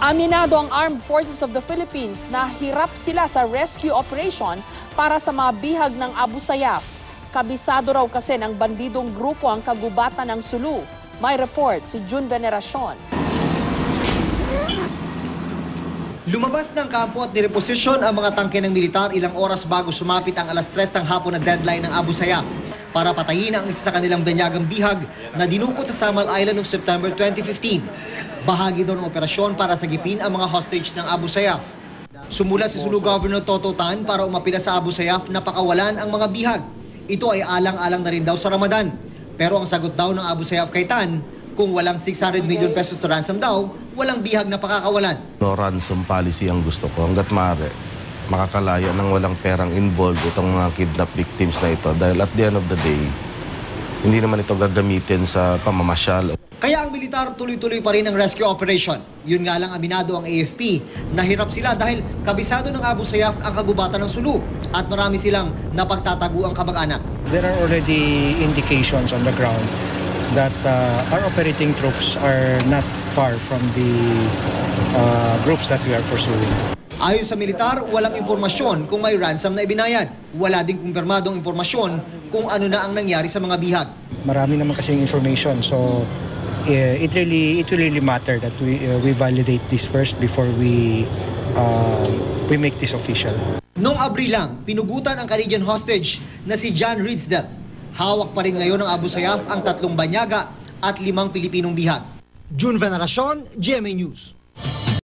Aminado ang Armed Forces of the Philippines na hirap sila sa rescue operation para sa mga bihag ng Abu Sayyaf. Kabisado raw kasi ng bandidong grupo ang kagubatan ng Sulu. May report si June Veneracion. Lumabas ng kampo at nireposisyon ang mga tangke ng militar ilang oras bago sumapit ang alas 3 ng hapon na deadline ng Abu Sayyaf para patayin ang isa sa kanilang banyagang bihag na dinukot sa Samal Island noong September 2015. Bahagi daw ng operasyon para sagipin ang mga hostage ng Abu Sayyaf. Sumulat si Sulu Governor Toto Tan para umapila sa Abu Sayyaf na pakawalan ang mga bihag. Ito ay alang-alang na rin daw sa Ramadan. Pero ang sagot daw ng Abu Sayyaf kay Tan, kung walang 600 million pesos na ransom daw, walang bihag na pakakawalan. No ransom policy ang gusto ko. Hanggat maaari, makakalaya ng walang perang involved itong mga kidnap victims na ito. Dahil at the end of the day, hindi naman ito gagamitin sa pamamasyal. Kaya ang militar tuloy-tuloy pa rin ang rescue operation. Yun nga lang aminado ang AFP. Nahirap sila dahil kabisado ng Abu Sayyaf ang kagubatan ng Sulu at marami silang napagtatago ang kamag-anak. There are already indications on the ground that our operating troops are not far from the groups that we are pursuing. Ayon sa militar, walang impormasyon kung may ransom na ibinayad. Wala ding kumpirmadong impormasyon kung ano na ang nangyari sa mga bihag. Marami naman kasing information, so it will really matter that we validate this first before we make this official. Noong Abril lang, pinugutan ang Canadian hostage na si John Ridsdale. Hawak pa rin ngayon ng Abu Sayyaf ang 3 banyaga at 5 Pilipinong bihag. June Veneracion, GMA News.